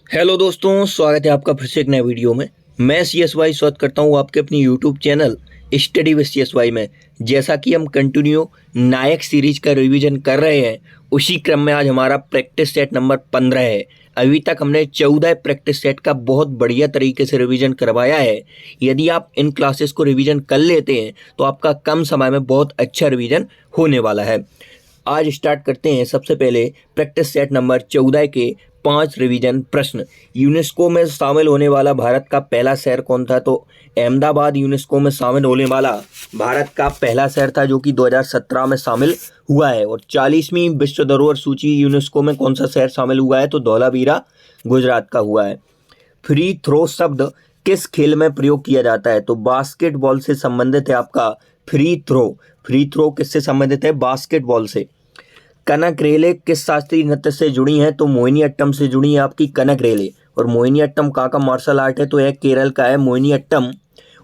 Hello दोस्तों, स्वागत है आपका फिर से एक नए वीडियो में। मैं CSY स्वागत करता हूँ आपके अपनी YouTube channel study with CSY में। जैसा कि हम कंटिन्यू नायक सीरीज का रिवीजन कर रहे हैं, उसी क्रम में आज हमारा प्रैक्टिस सेट नंबर 15 है। अभी तक हमने 14 प्रैक्टिस सेट का बहुत बढ़िया तरीके से रिवीजन करवाया है। यदि आप इन क्लासेस को रिवीजन कर लेते हैं तो आपका कम समय में बहुत अच्छा रिवीजन होने वाला है। आज स्टार्ट करते हैं सबसे पहले प्रैक्टिस सेट नंबर 14 के 5 रिवीजन प्रश्न। यूनेस्को में शामिल होने वाला भारत का पहला शहर कौन था? तो अहमदाबाद यूनेस्को में शामिल होने वाला भारत का पहला शहर था, जो कि 2017 में शामिल हुआ है। और 40वीं विश्व धरोहर सूची यूनेस्को में कौन सा शहर शामिल हुआ है? तो धौलावीरा गुजरात का हुआ है। फ्री थ्रो शब्द किस खेल में प्रयोग किया जाता है? तो बास्केटबॉल से संबंधित है आपका फ्री थ्रो। फ्री थ्रो किससे संबंधित है? बास्केटबॉल से। कनक रेले किस शास्त्रीय नृत्य से जुड़ी हैं? तो मोहिनीअट्टम से जुड़ी है आपकी कनक रेले। और मोहिनीअट्टम कहाँ का मार्शल आर्ट है? तो यह केरल का है। मोहिनीअट्टम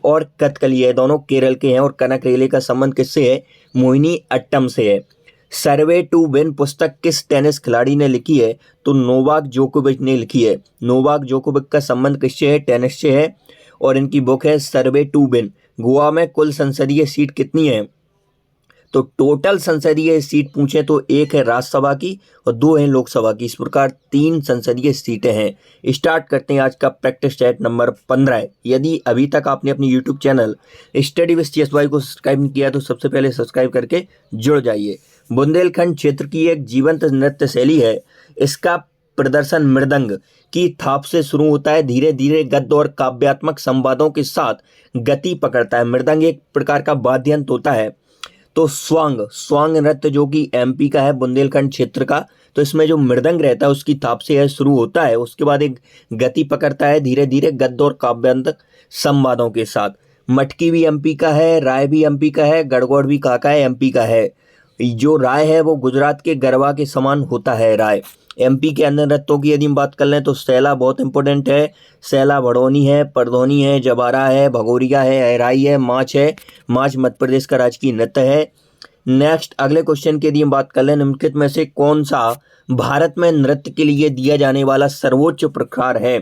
और कथकली है, दोनों केरल के हैं। और कनक रेले का संबंध किससे है? मोहिनीअट्टम से है। सर्वे टू विन पुस्तक किस टेनिस खिलाड़ी ने लिखी है? तो नोवाक जोकोविच ने लिखी है। नोवाक जोकोविच का संबंध किससे है? टेनिस से है। और इनकी बुक है सर्वे टू विन। गोवा में कुल संसदीय सीट कितनी है? तो टोटल संसदीय सीट पूछे तो एक है राज्यसभा की और 2 है लोकसभा की। इस प्रकार 3 संसदीय सीटें हैं। स्टार्ट करते हैं आज का प्रैक्टिस सेट नंबर 15। यदि अभी तक आपने अपनी YouTube channel study with CSY को सब्सक्राइब नहीं किया तो सबसे पहले सब्सक्राइब करके जुड़ जाइए। बुंदेलखंड क्षेत्र की एक जीवंत नृत्य शैली है। इसका प्रदर्शन मृदंग की थाप से शुरू होता है, धीरे धीरे गद्य और काव्यात्मक संवादों के साथ गति पकड़ता है। मृदंग एक प्रकार का वाद्य यंत्र होता है। तो स्वांग नृत्य जो कि MP का है, बुंदेलखंड क्षेत्र का। तो इसमें जो मृदंग रहता है उसकी थाप से यह शुरू होता है, उसके बाद एक गति पकड़ता है धीरे धीरे गद्य और काव्यांतक संवादों के साथ। मटकी भी MP का है, राय भी MP का है, गड़गौड़ भी कहाँ का है? MP का है। जो राय है वो गुजरात के गरबा के समान होता है राय। MP के अन्य नृत्यों की यदि हम बात कर लें तो सैला बहुत इंपॉर्टेंट है। सैला भड़ोनी है, परधोनी है, जबारा है, भगोरिया है, अहराई है, माछ है। माछ मध्य प्रदेश का राजकीय नृत्य है। नेक्स्ट अगले क्वेश्चन की यदि हम बात कर लें, निम्नलिखित में से कौन सा भारत में नृत्य के लिए दिया जाने वाला सर्वोच्च पुरस्कार है?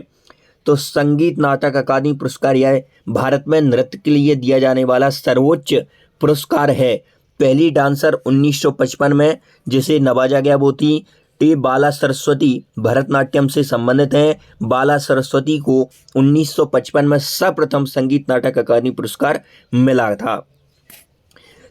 तो संगीत नाटक अकादमी पुरस्कार यह भारत में नृत्य के लिए दिया जाने वाला सर्वोच्च पुरस्कार है। पहली डांसर 1955 में जिसे नवाजा गया वो थी टी बाला सरस्वती, भरतनाट्यम से संबंधित हैं। बाला सरस्वती को 1955 में सर्वप्रथम संगीत नाटक अकादमी पुरस्कार मिला था।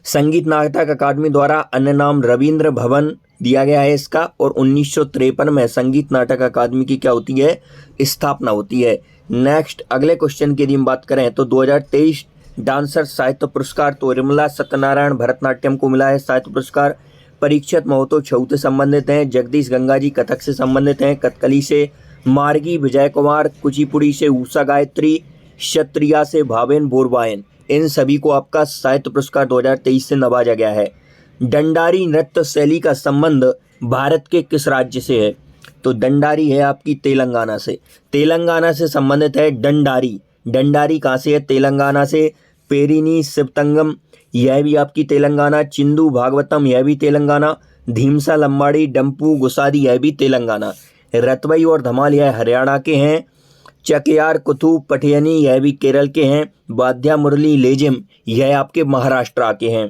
संगीत नाटक अकादमी द्वारा अन्य नाम रविंद्र भवन दिया गया है इसका। और 1953 में संगीत नाटक अकादमी की क्या होती है? स्थापना होती है। नेक्स्ट अगले क्वेश्चन की यदि हम बात करें तो 2023 डांसर साहित्य पुरस्कार तो निर्मला सत्यनारायण भरतनाट्यम को मिला है साहित्य पुरस्कार। परीक्षित महतो छऊ से संबंधित हैं। जगदीश गंगा जी कथक से संबंधित हैं, कथकली से। मार्गी विजय कुमार कुचिपुड़ी से। उषा गायत्री क्षत्रिया से। भावेन बोरबायन, इन सभी को आपका साहित्य पुरस्कार 2023 से नवाजा गया है। डंडारी नृत्य शैली का संबंध भारत के किस राज्य से है? तो डंडारी है आपकी तेलंगाना से। तेलंगाना से संबंधित है डंडारी। डंडारी कहाँ से है? तेलंगाना से। पेरिनी शिवतंगम यह भी आपकी तेलंगाना। चिंदू भागवतम यह भी तेलंगाना। धीमसा लंबाड़ी डंपू गुसादी यह भी तेलंगाना। रतवई और धमाल यह हरियाणा के हैं। चकयार कुथु पटियानी यह भी केरल के हैं। वाद्या मुरली लेजिम यह आपके महाराष्ट्र के हैं।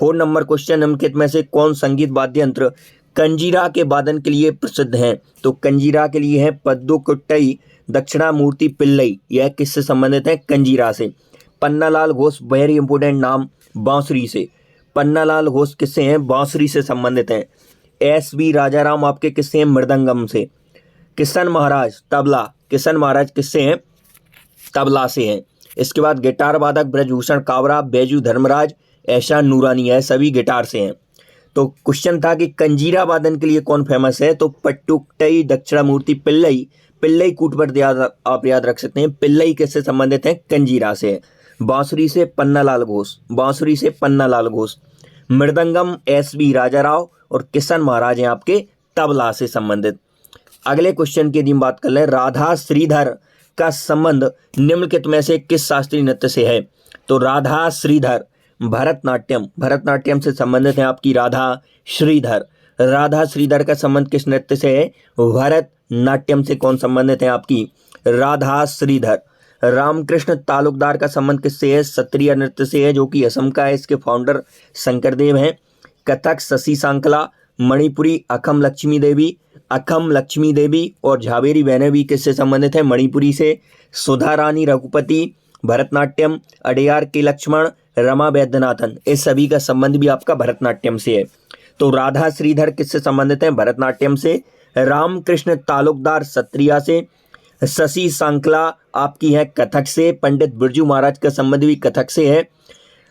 4 नंबर क्वेश्चन, निम्नलिखित में से कौन संगीत वाद्य यंत्र कंजीरा के वादन के लिए प्रसिद्ध हैं? तो कंजीरा के लिए है पद्दुकुट्टई दक्षिणामूर्ति पिल्लई, यह किससे संबंधित है? कंजीरा से। पन्नालाल घोष वेरी इंपोर्टेंट नाम, बांसुरी से। पन्नालाल घोष किससे हैं? बांसुरी से संबंधित हैं। SV राजाराम आपके किससे हैं? मृदंगम से। किशन महाराज तबला, किशन महाराज किससे हैं? तबला से हैं। इसके बाद गिटार वादक ब्रजभूषण कावरा, बैजू धर्मराज, एहसान नूरानी है, सभी गिटार से हैं। तो क्वेश्चन था कि कंजीरा वादन के लिए कौन फेमस है? तो पट्टुकट्टई दक्षिणामूर्ति पिल्लई। पिल्लई कूटवर्ड आप याद रख सकते हैं। पिल्लई किससे संबंधित है? कंजीरा से। बांसुरी से पन्नालाल घोष, बांसुरी से पन्नालाल घोष। मृदंगम SV राजाराव और किशन महाराज हैं आपके तबला से संबंधित। अगले क्वेश्चन की यदि हम बात कर लें, राधा श्रीधर का संबंध निम्नलिखित में से किस शास्त्रीय नृत्य से है? तो राधा श्रीधर भरतनाट्यम, भरतनाट्यम से संबंधित है आपकी राधा श्रीधर। राधा श्रीधर का संबंध किस नृत्य से है? भरत नाट्यम से कौन संबंधित है आपकी? राधा श्रीधर। रामकृष्ण तालुकदार का संबंध किससे है? सत्रिय नृत्य से है, जो कि असम का है। इसके फाउंडर शंकरदेव हैं। कथक शशि सांकला। मणिपुरी अखम लक्ष्मी देवी और झावेरी बहनें भी किससे संबंधित है? मणिपुरी से। सुधा रानी रघुपति। भरतनाट्यम अड़यार के लक्ष्मण, रमा वैद्यनाथन, इस सभी का संबंध भी आपका भरतनाट्यम से है। तो राधा श्रीधर किससे संबंधित हैं? भरतनाट्यम से। रामकृष्ण तालुकदार सत्रिया से। शशि सांकला आपकी है कथक से। पंडित बिरजू महाराज का संबंध भी कथक से है।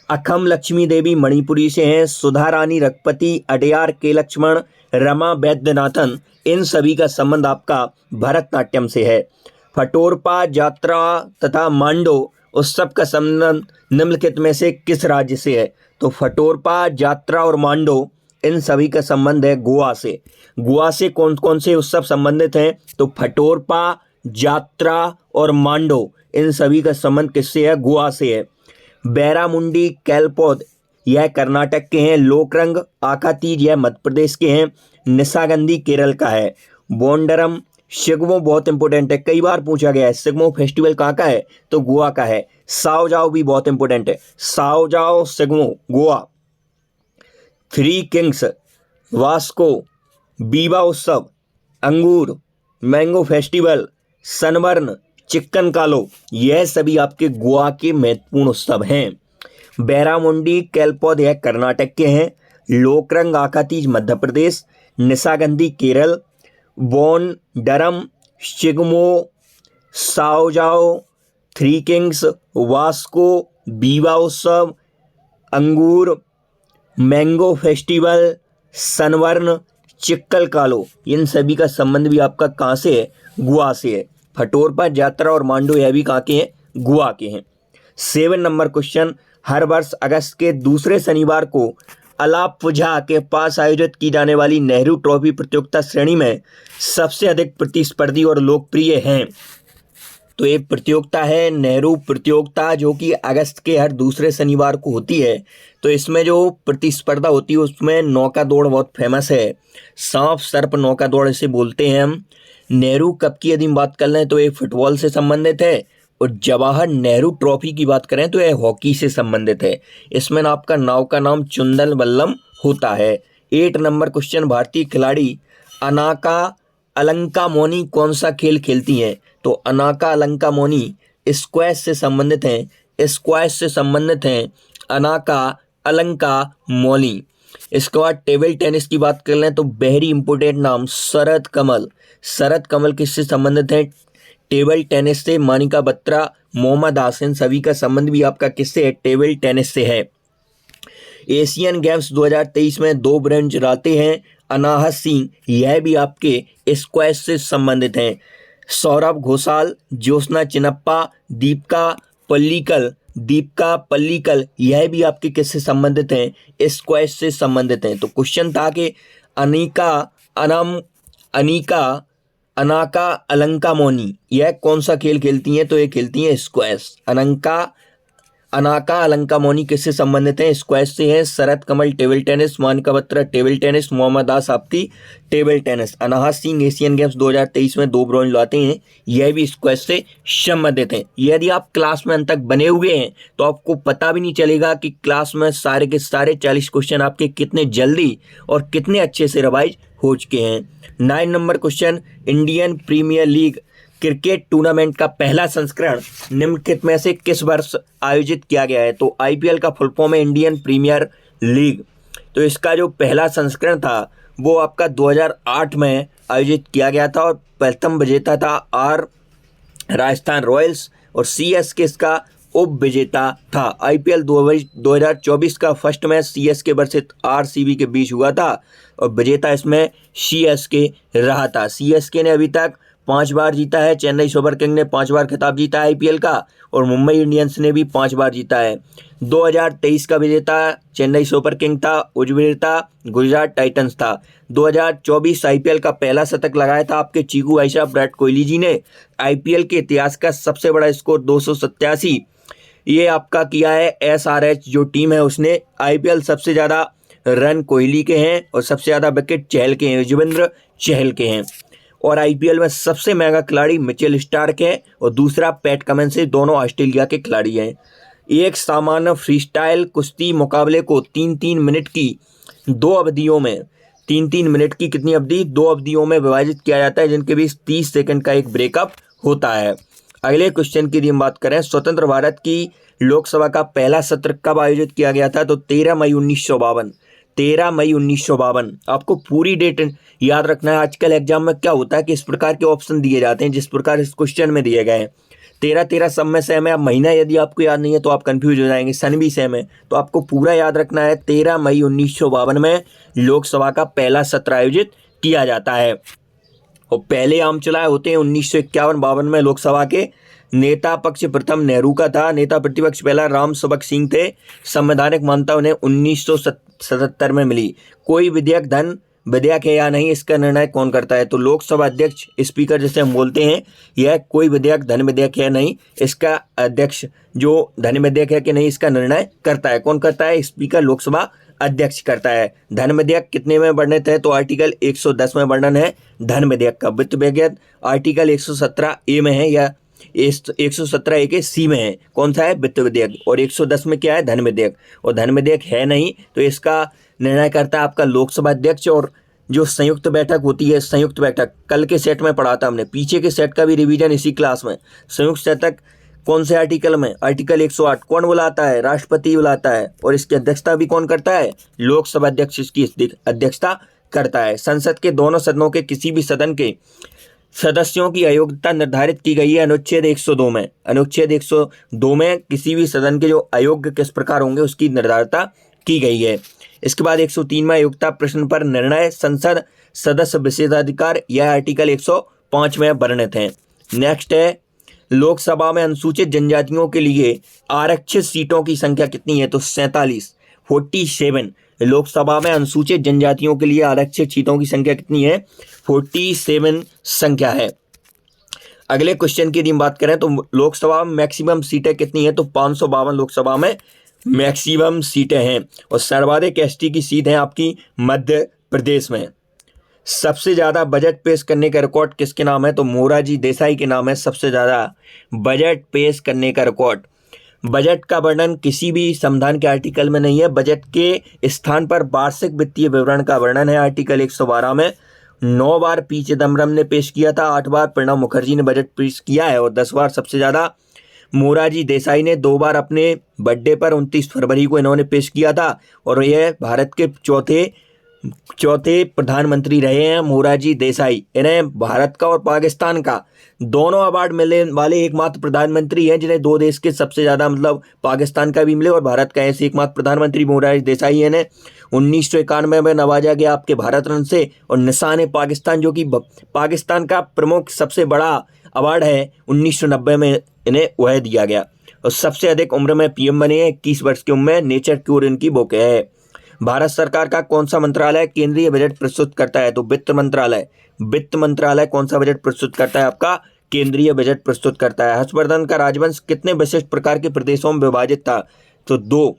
अखम लक्ष्मी देवी मणिपुरी से हैं। सुधा रानी रघुपति, अड़यार के लक्ष्मण, रमा वैद्यनाथन, इन सभी का संबंध आपका भरतनाट्यम से है। फटोरपा, जात्रा तथा मांडो उत्सव का संबंध निम्नलिखित में से किस राज्य से है? तो फटोरपा, जात्रा और मांडो इन सभी का संबंध है गोवा से। गोवा से कौन कौन से उत्सव संबंधित हैं? तो फटोरपा, जात्रा और मांडो, इन सभी का संबंध किससे है? गोवा से है। बैरामुंडी कैलपौद यह कर्नाटक के हैं। लोकरंग आकातीज यह मध्य प्रदेश के हैं। निशागंधी केरल का है। बोंडरम शिगमो बहुत इंपॉर्टेंट है, कई बार पूछा गया है। शिगमो फेस्टिवल कहाँ का है? तो गोवा का है। साओजाओ भी बहुत इंपॉर्टेंट है। साओजाओ शिगमो गोवा। थ्री किंग्स वास्को, बीबा उत्सव, अंगूर, मैंगो फेस्टिवल, सनबर्न, चिक्कन कालो, यह सभी आपके गोवा के महत्वपूर्ण उत्सव हैं। बैरामुंडी कैलपौद यह कर्नाटक के हैं। लोकरंग आकातीज मध्य प्रदेश। निशागंधी केरल। बोंडरम शिगमो, साओजाओ, थ्री किंग्स, वास्को, बीबा उत्सव, अंगूर, मैंगो फेस्टिवल, सनबर्न, चिक्कल कालो, इन सभी का संबंध भी आपका कहाँ से है? गोवा से है। फटोरपा, जात्रा और मांडो यह भी कहाँ के हैं? गोवा के हैं। 7 नंबर क्वेश्चन, हर वर्ष अगस्त के दूसरे शनिवार को अलापुझा के पास आयोजित की जाने वाली नेहरू ट्रॉफी प्रतियोगिता श्रेणी में सबसे अधिक प्रतिस्पर्धी और लोकप्रिय हैं। तो एक प्रतियोगिता है नेहरू प्रतियोगिता, जो कि अगस्त के हर दूसरे शनिवार को होती है। तो इसमें जो प्रतिस्पर्धा होती है उसमें नौका दौड़ बहुत फेमस है। सांप सर्प नौका दौड़ इसे बोलते हैं हम। नेहरू कप की यदि बात कर लें तो ये फुटबॉल से संबंधित है। और जवाहर नेहरू ट्रॉफी की बात करें तो यह हॉकी से संबंधित है। इसमें आपका नाव का नाम चुंदन वल्लम होता है। 8 नंबर क्वेश्चन, भारतीय खिलाड़ी अनाका अलंका मोनी कौन सा खेल खेलती हैं? तो अनाका अलंका मोनी स्क्वैश से संबंधित हैं। स्क्वैश से संबंधित हैं अनाका अलंका मोनी। इसके बाद टेबल टेनिस की बात कर लें तो वेरी इंपॉर्टेंट नाम शरद कमल। शरद कमल किससे संबंधित हैं? टेबल टेनिस से। मानिका बत्रा, मोहम्मद हासिन, सभी का संबंध भी आपका किससे है? टेबल टेनिस से है। एशियन गेम्स 2023 में 2 ब्रॉन्ज लाते हैं अनाहत सिंह, यह भी आपके स्क्वैश से संबंधित हैं। सौरभ घोषाल, ज्योत्सना चिनप्पा, दीपिका पल्लीकल, यह भी आपके किससे संबंधित हैं? स्क्वैश से संबंधित हैं। तो क्वेश्चन था कि अनाका अलंका मोनी यह कौन सा खेल खेलती हैं? तो ये खेलती हैं स्क्वैश। अनाका अलंका मोनी किससे संबंधित हैं? स्क्वैश से हैं। Sharath Kamal table tennis, Manika Batra table tennis, Mohammad Das आपकी table tennis. Anahat Singh Asian games 2023 में 2 ब्रॉन्ज लाते हैं, यह भी स्क्वैश से संबंधित हैं। यदि आप क्लास में अंत तक बने हुए हैं तो आपको पता भी नहीं चलेगा कि क्लास में सारे के सारे 40 क्वेश्चन आपके कितने जल्दी और कितने अच्छे से रिवाइज हो चुके हैं। 9 number question, Indian Premier League cricket tournament का पहला संस्करण निम्नलिखित में से किस वर्ष आयोजित किया गया है? तो आईपीएल का फुल फॉर्म है इंडियन प्रीमियर लीग। तो इसका जो पहला संस्करण था वो आपका 2008 में आयोजित किया गया था और प्रथम विजेता था राजस्थान रॉयल्स और सीएसके इसका उप विजेता था। आईपीएल 2024 का first match CSK versus RCB के बीच हुआ था और विजेता इसमें सीएसके रहा था। सीएसके ने अभी तक 5 बार जीता है। चेन्नई सुपर किंग ने 5 बार खिताब जीता है आईपीएल का और मुंबई इंडियंस ने भी 5 बार जीता है। 2023 का विजेता चेन्नई सुपर किंग था, उप विजेता गुजरात टाइटंस था। 2024 आईपीएल का पहला शतक लगाया था आपके चीकू भाई साहब विराट कोहली जी ने। आईपीएल के इतिहास का सबसे बड़ा स्कोर 287 ये आपका किया है एसआरएच जो टीम है उसने। आईपीएल सबसे ज़्यादा रन कोहली के हैं और सबसे ज़्यादा विकेट चहल के हैं, युजवेंद्र चहल के हैं। और आईपीएल में सबसे महंगा खिलाड़ी मिचेल स्टार्क है और दूसरा पैट कमिंस है। दोनों ऑस्ट्रेलिया के खिलाड़ी हैं। एक सामान्य फ्रीस्टाइल कुश्ती मुकाबले को 3-3 मिनट की दो अवधियों में 3-3 मिनट की कितनी अवधि, 2 अवधियों में विभाजित किया जाता है, जिनके बीच 30 सेकंड का एक ब्रेकअप होता है। अगले क्वेश्चन की यदि हम बात करें, स्वतंत्र भारत की लोकसभा का पहला सत्र कब आयोजित किया गया था, तो 13 मई 1952। 13 मई 1952। आपको पूरी डेट याद रखना है। आजकल एग्जाम में क्या होता है कि इस प्रकार के ऑप्शन दिए जाते हैं जिस प्रकार इस क्वेश्चन में दिए गए हैं। 13 सब में सेम है। अब महीना यदि आपको याद नहीं है तो आप कंफ्यूज हो जाएंगे। सन भी सेम है, तो आपको पूरा याद रखना है। 13 मई 1952 में लोकसभा का पहला सत्र आयोजित किया जाता है। और पहले आम चुनाव होते हैं 1951-52 में। लोकसभा के नेता पक्ष प्रथम नेहरू का था, नेता प्रतिपक्ष पहला राम सबक सिंह थे। संवैधानिक मान्यता उन्हें 1977 में मिली। कोई विधेयक धन विधेयक है या नहीं, इसका निर्णय कौन करता है, तो लोकसभा अध्यक्ष, स्पीकर जिसे हम बोलते हैं। यह कोई विधेयक धन विधेयक है नहीं, इसका अध्यक्ष जो धन विधेयक है कि नहीं इसका निर्णय करता है। कौन करता है, स्पीकर लोकसभा अध्यक्ष करता है। धन विधेयक कितने में वर्णित है, तो आर्टिकल 110 में वर्णन है धन विधेयक का। वित्त विधेयक आर्टिकल 117 ए में है या 117 ए के सी में है। कौन सा है, वित्त विधेयक। और 110 में क्या है, धन विधेयक। और धन विधेयक है नहीं तो इसका निर्णय करता है आपका लोकसभा अध्यक्ष। और जो संयुक्त बैठक होती है, संयुक्त बैठक कल के सेट में पढ़ा था हमने, पीछे के सेट का भी रिवीजन इसी क्लास में। संयुक्त बैठक कौन से आर्टिकल में, आर्टिकल 108। कौन बुलाता है, राष्ट्रपति बुलाता है। और इसकी अध्यक्षता भी कौन करता है, लोकसभा अध्यक्ष इसकी अध्यक्षता करता है। संसद के दोनों सदनों के किसी भी सदन के सदस्यों की अयोग्यता निर्धारित की गई है अनुच्छेद 102 में। अनुच्छेद 102 में किसी भी सदन के जो अयोग्य किस प्रकार होंगे उसकी निर्धारिता की गई है। इसके बाद 103 में अयोग्यता प्रश्न पर निर्णय संसद सदस्य विशेषाधिकार, यह आर्टिकल 105 में वर्णित है। नेक्स्ट है, लोकसभा में अनुसूचित जनजातियों के लिए आरक्षित सीटों की संख्या कितनी है, तो 47 लोकसभा में अनुसूचित जनजातियों के लिए आरक्षित सीटों की संख्या कितनी है, 47 संख्या है। अगले क्वेश्चन की यदि हम बात करें तो लोकसभा में मैक्सिमम सीटें कितनी है, तो 552 लोकसभा में मैक्सिमम सीटें हैं। और सर्वाधिक एसटी की सीट है आपकी मध्य प्रदेश में। सबसे ज़्यादा बजट पेश करने का रिकॉर्ड किसके नाम है, तो मोरारजी देसाई के नाम है सबसे ज़्यादा बजट पेश करने का रिकॉर्ड। बजट का वर्णन किसी भी संविधान के आर्टिकल में नहीं है। बजट के स्थान पर वार्षिक वित्तीय विवरण का वर्णन है आर्टिकल 112 में। 9 बार पी चिदम्बरम ने पेश किया था, 8 बार प्रणब मुखर्जी ने बजट पेश किया है और 10 बार सबसे ज़्यादा मोरारजी देसाई ने 2 बार अपने बर्थडे पर 29 फरवरी को इन्होंने पेश किया था। और यह भारत के चौथे प्रधानमंत्री रहे हैं मोरारजी देसाई। इन्हें भारत का और पाकिस्तान का दोनों अवार्ड मिलने वाले एकमात्र प्रधानमंत्री हैं जिन्हें 2 देश के सबसे ज़्यादा, मतलब पाकिस्तान का भी मिले और भारत का, ऐसे एकमात्र प्रधानमंत्री मोरारजी देसाई हैं। इन्हें 1991 में नवाजा गया आपके भारत रत्न से। और निशान पाकिस्तान, जो कि पाकिस्तान का प्रमुख सबसे बड़ा अवार्ड है, 1990 में इन्हें वह दिया गया। और सबसे अधिक उम्र में पीएम बने हैं, 21 वर्ष की उम्र में। नेचर क्योर इनकी बुक है। भारत सरकार का कौन सा मंत्रालय केंद्रीय बजट प्रस्तुत करता है, तो वित्त मंत्रालय। वित्त मंत्रालय कौन सा बजट प्रस्तुत करता है, आपका केंद्रीय बजट प्रस्तुत करता है। हर्षवर्धन का राजवंश कितने विशिष्ट प्रकार के प्रदेशों में विभाजित था, तो 2।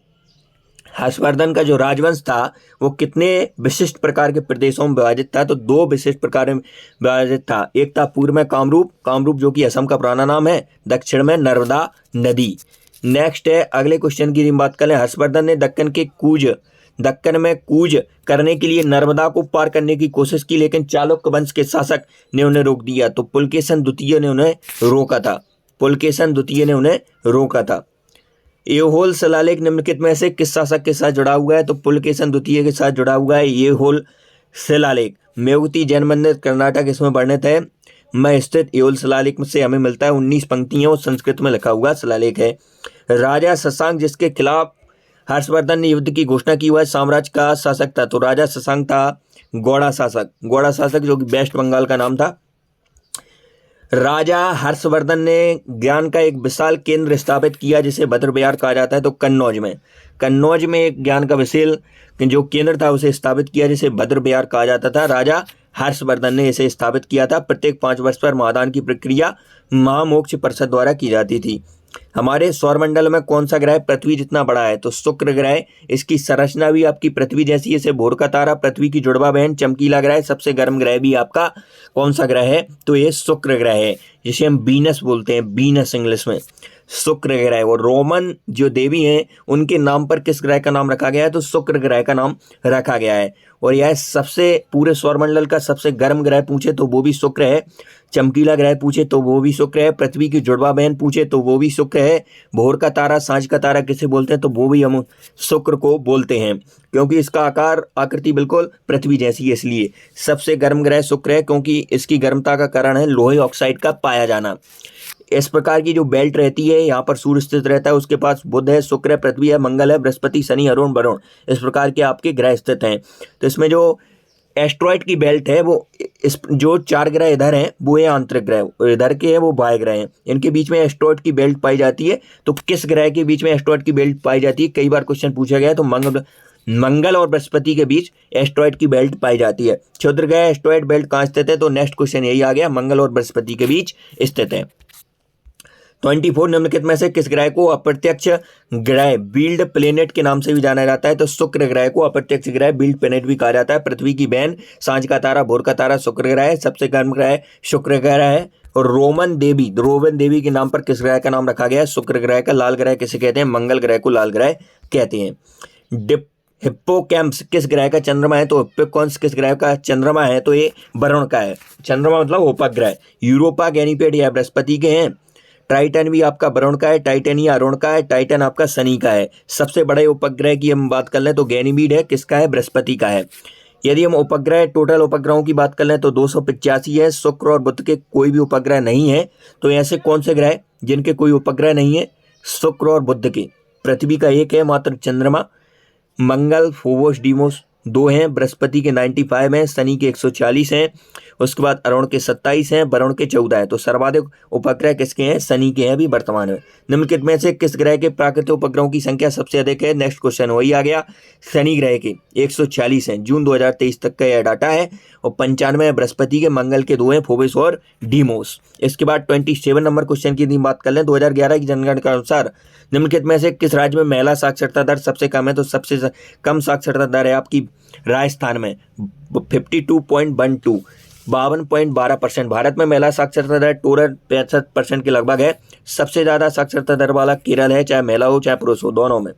हर्षवर्धन का जो राजवंश था वो कितने विशिष्ट प्रकार के प्रदेशों में विभाजित था, तो 2 विशिष्ट प्रकार में विभाजित था। एक था पूर्व में कामरूप जो कि असम का पुराना नाम है, दक्षिण में नर्मदा नदी। नेक्स्ट है, अगले क्वेश्चन की बात करें। हर्षवर्धन ने दक्कन में कूच करने के लिए नर्मदा को पार करने की कोशिश की, लेकिन चालुक्य वंश के शासक ने उन्हें रोक दिया, तो पुलकेशन द्वितीय ने उन्हें रोका था। ऐहोल शिलालेख निम्नलिखित में से किस शासक के साथ जुड़ा हुआ है, तो पुलकेशन द्वितीय के साथ जुड़ा हुआ है ऐहोल शिलालेख। मेवाती जैन मंदिर कर्नाटक इसमें वर्णित है में स्थित ऐहोल शिलालेख से हमें मिलता है। 19 पंक्तियों संस्कृत में लिखा हुआ शिलालेख है। राजा शशांक जिसके खिलाफ हर्षवर्धन ने युद्ध की घोषणा की, वह साम्राज्य का शासक था, तो राजा शशांक था गौड़ा शासक जो कि वेस्ट बंगाल का नाम था। राजा हर्षवर्धन ने ज्ञान का एक विशाल केंद्र स्थापित किया जिसे भद्र विहार कहा जाता है, तो कन्नौज में एक ज्ञान का विशाल जो केंद्र था उसे स्थापित किया जिसे भद्र विहार कहा जाता था। राजा हर्षवर्धन ने इसे स्थापित किया था। प्रत्येक 5 वर्ष पर महादान की प्रक्रिया महामोक्ष परिषद द्वारा की जाती थी। हमारे सौरमंडल में कौन सा ग्रह पृथ्वी जितना बड़ा है? तो शुक्र ग्रह। इसकी संरचना भी आपकी पृथ्वी जैसी है, इसे भोर का तारा, पृथ्वी की जुड़वा बहन, चमकीला ग्रह। सबसे गर्म ग्रह भी आपका कौन सा ग्रह है? तो ये शुक्र ग्रह है, जिसे हम वीनस बोलते हैं, वीनस इंग्लिश में, शुक्र ग्रह। और रोमन जो देवी हैं उनके नाम पर किस ग्रह का नाम रखा गया है? तो शुक्र ग्रह का नाम रखा गया है। और यह सबसे पूरे सौरमंडल का सबसे गर्म ग्रह पूछे तो वो भी शुक्र है, चमकीला ग्रह पूछे तो वो भी शुक्र है, पृथ्वी की जुड़वा बहन पूछे तो वो भी शुक्र है, भोर का तारा, सांझ का तारा किसे बोलते हैं? तो वो भी हम शुक्र को बोलते हैं, क्योंकि इसका आकार आकृति बिल्कुल पृथ्वी जैसी है। इसलिए सबसे गर्म ग्रह शुक्र है, क्योंकि इसकी गर्मता का कारण है लोहे ऑक्साइड का पाया जाना। इस प्रकार की जो बेल्ट रहती है, यहाँ पर सूर्य स्थित रहता है, उसके पास बुध है, शुक्र है, पृथ्वी है, मंगल है, बृहस्पति, शनि, अरुण, वरुण, इस प्रकार के आपके ग्रह स्थित हैं। तो इसमें जो एस्ट्रॉइड की बेल्ट है वो इस जो 4 ग्रह इधर हैं वो है आंतरिक ग्रह, और इधर के हैं वो बाह्य ग्रह हैं, इनके बीच में एस्ट्रॉइड की बेल्ट पाई जाती है। तो किस ग्रह के बीच में एस्ट्रॉइड की बेल्ट पाई जाती है? कई बार क्वेश्चन पूछा गया है। तो मंगल और बृहस्पति के बीच एस्ट्रॉइड की बेल्ट पाई जाती है। क्षुद्र ग्रह एस्ट्रॉइड बेल्ट कहाँ स्थित है? तो नेक्स्ट क्वेश्चन यही आ गया, मंगल और बृहस्पति के बीच स्थित है। 24 निम्नलिखित में से किस ग्रह को अप्रत्यक्ष ग्रह, बील्ड प्लेनेट के नाम से भी जाना जाता है? तो शुक्र ग्रह को अप्रत्यक्ष ग्रह, बील्ड प्लेनेट भी कहा जाता है। पृथ्वी की बहन, सांझ का तारा, भोर का तारा शुक्र ग्रह है, सबसे गर्म ग्रह शुक्र ग्रह है। और रोमन देवी के नाम पर किस ग्रह का नाम रखा गया है? शुक्र ग्रह का। लाल ग्रह किसे कहते हैं? मंगल ग्रह को लाल ग्रह कहते हैं। हिप्पोकैम्प्स किस ग्रह का चंद्रमा है? तो हिप्पोकैम्प्स किस ग्रह का चंद्रमा है? तो ये वरुण का है। चंद्रमा मतलब उपग्रह। यूरोपा, गैनीपेड या बृहस्पति के हैं। टाइटन भी आपका वरुण का है, टाइटन या अरुण का है, टाइटन आपका शनि का है। सबसे बड़े उपग्रह की हम बात कर लें तो गैनीमीड है, किसका है? बृहस्पति का है। यदि हम उपग्रह टोटल उपग्रहों की बात कर लें तो 285 है। शुक्र और बुध के कोई भी उपग्रह नहीं है। तो ऐसे कौन से ग्रह जिनके कोई उपग्रह नहीं है? शुक्र और बुध के। पृथ्वी का एक है मात्र चंद्रमा, मंगल, फोबोस, डीमोस 2 हैं, बृहस्पति के 95 हैं, शनि के 140 हैं, उसके बाद अरुण के 27 हैं, वरुण के 14 हैं। तो सर्वाधिक उपग्रह किसके हैं? शनि के हैं अभी वर्तमान में। निम्नलिखित में से किस ग्रह के प्राकृतिक उपग्रहों की संख्या सबसे अधिक है? नेक्स्ट क्वेश्चन वही आ गया, शनि ग्रह के 140 हैं, जून 2023 तक का यह डाटा है। और 95 बृहस्पति के, मंगल के 2 हैं, फोबोस और डीमोस। इसके बाद 27 नंबर क्वेश्चन की बात कर लें, 2011 की जनगणना के अनुसार निम्नलिखित में से किस राज्य में महिला साक्षरता दर सबसे कम है? तो सबसे कम साक्षरता दर है आपकी राजस्थान में 52.12, 52.12%। भारत में महिला साक्षरता दर टोटल 65% के लगभग है। सबसे ज़्यादा साक्षरता दर वाला केरल है, चाहे महिला हो चाहे पुरुष हो, दोनों में।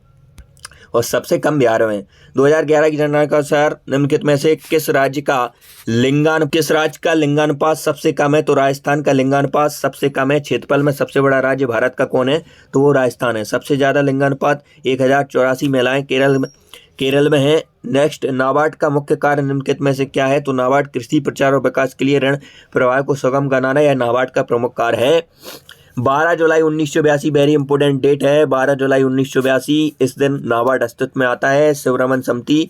और सबसे कम बिहार में। 2011 की जनगणना के अनुसार निम्नलिखित में से किस राज्य का लिंगानुपात सबसे कम है? तो राजस्थान का लिंगानुपात सबसे कम है। क्षेत्रफल में सबसे बड़ा राज्य भारत का कौन है? तो वो राजस्थान है। सबसे ज़्यादा लिंगानुपात 1084 महिलाएं केरल में है। नेक्स्ट, नाबार्ड का मुख्य कार्य निम्नलिखित में से क्या है? तो नाबार्ड कृषि प्रचार और विकास के लिए ऋण प्रवाह को सुगम बनाना यह नाबार्ड का प्रमुख कार्य है। 12 जुलाई 1982 वेरी इंपोर्टेंट डेट है। 12 जुलाई 1982 इस दिन नाबार्ड अस्तित्व में आता है। शिवरमन समिति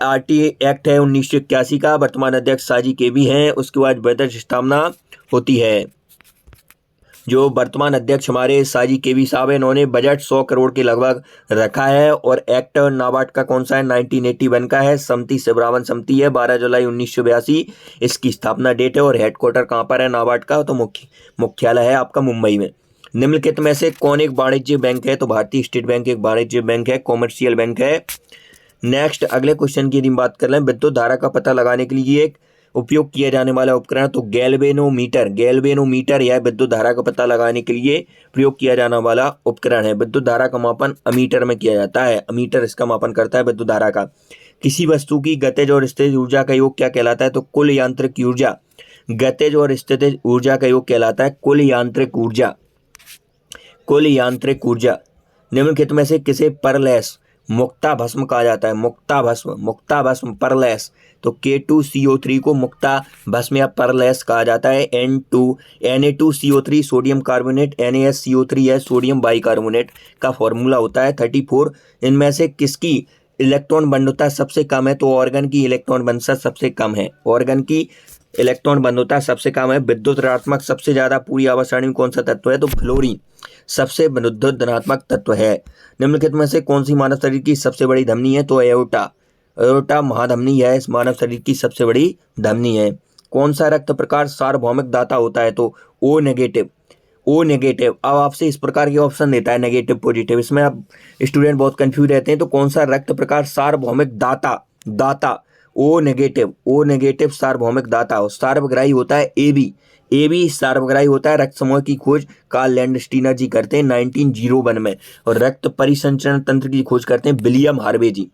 आरटी एक्ट है 1981 का। वर्तमान अध्यक्ष साजी केवी हैं। उसके बाद बजट स्थापना होती है। जो वर्तमान अध्यक्ष हमारे साजी केवी साहब है, इन्होंने बजट 100 करोड़ के लगभग रखा है। और एक्ट नाबार्ड का कौन सा है? 1981 का है। समिति शिवरामन समिति है। 12 जुलाई 1982 इसकी स्थापना डेट है। और हेडक्वार्टर कहाँ पर है नाबार्ड का? तो मुख्यालय है आपका मुंबई में। निम्नलिखित में से कौन एक वाणिज्य बैंक है? तो भारतीय स्टेट बैंक एक वाणिज्य बैंक है, कॉमर्शियल बैंक है। नेक्स्ट, अगले क्वेश्चन की बात कर लें, विद्युत धारा का पता लगाने के लिए एक उपयोग किया जाने वाला उपकरण, तो गैल्वेनोमीटर या विद्युत धारा का पता लगाने के लिए प्रयोग किया जाने वाला उपकरण है। विद्युत धारा का मापन अमीटर में किया जाता है। अमीटर इसका मापन करता है विद्युत धारा का। किसी वस्तु की गतिज और स्थितिज ऊर्जा का योग क्या कहलाता है? तो कुल यांत्रिक ऊर्जा। गतिज और स्थितिज ऊर्जा का योग कहलाता है कुल यांत्रिक ऊर्जा। निम्नलिखित में से किसे परलेस मुक्ता भस्म कहा जाता है? मुक्ता भस्म परलेस। तो K2CO3 को मुक्ता भस्म या परलेस कहा जाता है। Na2CO3 सोडियम कार्बोनेट, NaSCO3 है सोडियम बाइकार्बोनेट का फॉर्मूला होता है 34। इनमें से किसकी इलेक्ट्रॉन बंधुता सबसे कम है? तो ऑर्गन की इलेक्ट्रॉन बंधुता सबसे कम है। विद्युत ऋणात्मक सबसे ज्यादा पूरी आवर्त सारणी में कौन सा तत्व है? तो फ्लोरीन सबसे विद्युत धनात्मक तत्व है। निम्नलिखित में से कौन सी मानव शरीर की सबसे बड़ी धमनी है? तो एओर्टा महाधमनी है, इस मानव शरीर की सबसे बड़ी धमनी है। कौन सा रक्त प्रकार सार्वभौमिक दाता होता है? तो O नेगेटिव। O negative. अब आपसे इस प्रकार के ऑप्शन देता है नेगेटिव पॉजिटिव, इसमें आप स्टूडेंट बहुत कंफ्यूज रहते हैं। तो कौन सा रक्त प्रकार सार्वभौमिक दाता ओ नेगेटिव सार्वभौमिक दाता हो। सार्वग्राही होता है ए बी सार्वग्राही होता है। रक्त समूह की खोज कार्ल लैंडस्टीनर जी करते हैं 1901 में, और रक्त परिसंचरण तंत्र की खोज करते हैं विलियम हार्वे जी।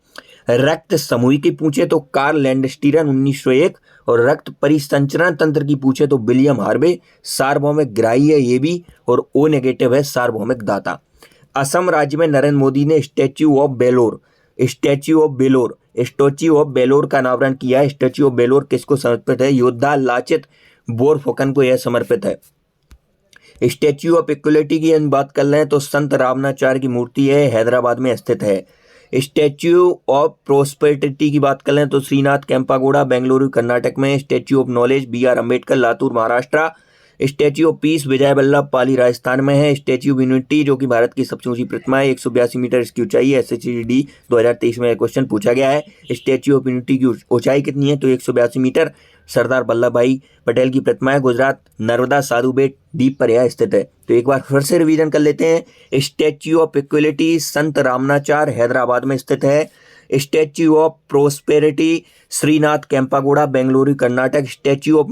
रक्त समूह की पूछे तो कार्ल लैंडस्टीनर 1901, और रक्त परिसंचरण तंत्र की पूछे तो विलियम हार्वे। सार्वभौमिक ग्राही है ए बी, और ओ नेगेटिव है सार्वभौमिक दाता। असम राज्य में नरेंद्र मोदी ने स्टैच्यू ऑफ बेलोर का अनावरण किया है। स्टैच्यू ऑफ बेलोर किसको समर्पित है? योद्धा लाचित बोरफुकन को यह समर्पित है। स्टैच्यू ऑफ इक्वलिटी की हम बात कर रहे हैं तो संत रामनाचार्य की मूर्ति है, हैदराबाद में स्थित है। स्टैच्यू ऑफ प्रोस्पेरिटी की बात कर रहे हैं तो श्रीनाथ केम्पागोड़ा बेंगलुरु कर्नाटक में। Statue of knowledge BR Ambedkar Latur Maharashtra. Statue of peace Vijay Vallabh Pali Rajasthan में है। स्टैच्यू ऑफ यूनिटी जो कि भारत की सबसे ऊंची प्रतिमा है, 182 मीटर इसकी ऊंचाई है। SHD 2023 में क्वेश्चन पूछा गया है। स्टैच्यू ऑफ यूनिटी की ऊंचाई कितनी है? तो 182 मीटर। सरदार वल्लभ भाई पटेल की प्रतिमा है, गुजरात नर्मदा साधु बेट द्वीप पर यह स्थित है। तो एक बार फिर से रिवीजन कर लेते हैं। Statue of equality Sant Ramanujacharya Hyderabad में स्थित है। Statue of prosperity Shrinath Kempegowda Bengaluru Karnataka. Statue of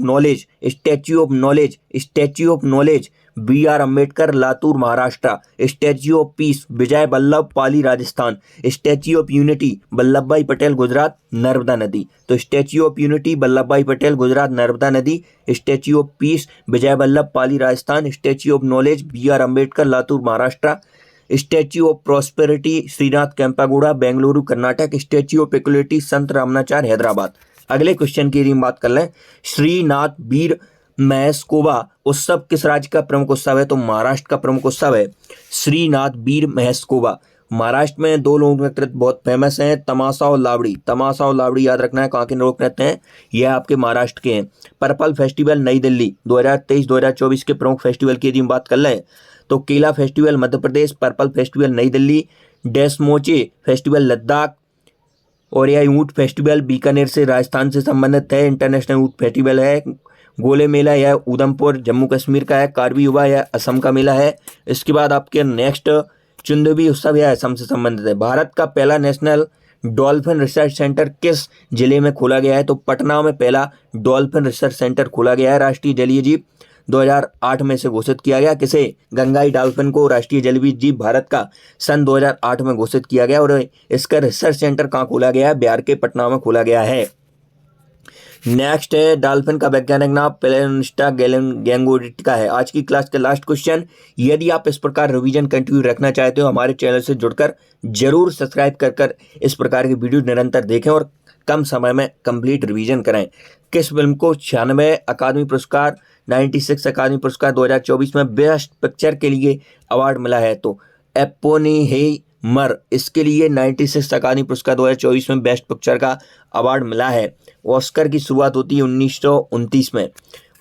knowledge BR Ambedkar Latur Maharashtra. Statue of peace Vijay Vallabh Pali Rajasthan. Statue of unity Vallabhbhai Patel Gujarat Narmada नदी। तो statue of unity Vallabhbhai Patel Gujarat Narmada नदी। Statue of peace Vijay Vallabh Pali Rajasthan. Statue of knowledge BR Ambedkar Latur Maharashtra. Statue of prosperity Shrinath Kempegowda Bengaluru Karnataka. Statue of equality Sant Ramanujacharya Hyderabad. अगले question की हम बात कर लें। श्रीनाथ वीर महेस्कोबा उत्सव किस राज्य का प्रमुख उत्सव है? तो महाराष्ट्र का प्रमुख उत्सव है श्रीनाथ वीर महेस्कोबा। महाराष्ट्र में दो लोक नृत्य बहुत फेमस हैं, तमाशा और लावड़ी याद रखना है कहाँ के लोक नृत्य हैं, यह आपके महाराष्ट्र के हैं। पर्पल फेस्टिवल नई दिल्ली 2023-2024 के प्रमुख फेस्टिवल की यदि बात कर लें तो केला festival Madhya Pradesh, purple festival नई दिल्ली, डेस्मोचे फेस्टिवल लद्दाख, और यह ऊँट फेस्टिवल बीकानेर से राजस्थान से संबंधित है। इंटरनेशनल ऊँट फेस्टिवल है। गोले मेला यह उधमपुर जम्मू कश्मीर का है। कार्बी युवा यह असम का मेला है। इसके बाद आपके नेक्स्ट चुंदबी उत्सव यह असम से संबंधित है। भारत का पहला नेशनल डॉल्फिन रिसर्च सेंटर किस जिले में खोला गया है? तो पटना में पहला डॉल्फिन रिसर्च सेंटर खोला गया है। राष्ट्रीय जलीय जीव 2008 में से घोषित किया गया। किसे? गंगाई डॉल्फिन को राष्ट्रीय जलीय जीव भारत का सन 2008 में घोषित किया गया, और इसका रिसर्च सेंटर कहाँ खोला गया है? बिहार के पटना में खोला गया है। नेक्स्ट है डॉल्फिन का वैज्ञानिक नाम पेलेनिस्टा गैंगोरिटिका है। आज की क्लास का लास्ट क्वेश्चन। यदि आप इस प्रकार रिवीजन कंटिन्यू रखना चाहते हो हमारे चैनल से जुड़कर जरूर सब्सक्राइब कर इस प्रकार की वीडियो निरंतर देखें और कम समय में कंप्लीट रिवीजन करें। किस फिल्म को 96 अकादमी पुरस्कार 96 अकादमी पुरस्कार 2024 में बेस्ट पिक्चर के लिए अवार्ड मिला है? तो ओपेनहाइमर इसके लिए 96 अकादमी पुरस्कार 2024 में बेस्ट पिक्चर का अवार्ड मिला है। ऑस्कर की शुरुआत होती है 1929 में।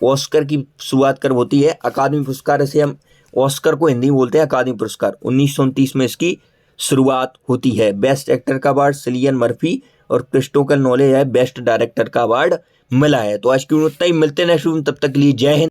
ऑस्कर की शुरुआत कर होती है अकादमी पुरस्कार, इसे हम ऑस्कर को हिंदी में बोलते हैं अकादमी पुरस्कार। 1929 में इसकी शुरुआत होती है। बेस्ट एक्टर का अवार्ड सिलियन मर्फी और क्रिस्टोफर नोलन है बेस्ट डायरेक्टर का अवार्ड मिला है। तो आज की इतना ही, मिलते हैं नेक्स्ट वीडियो में, तब तक के लिए जय हिंद।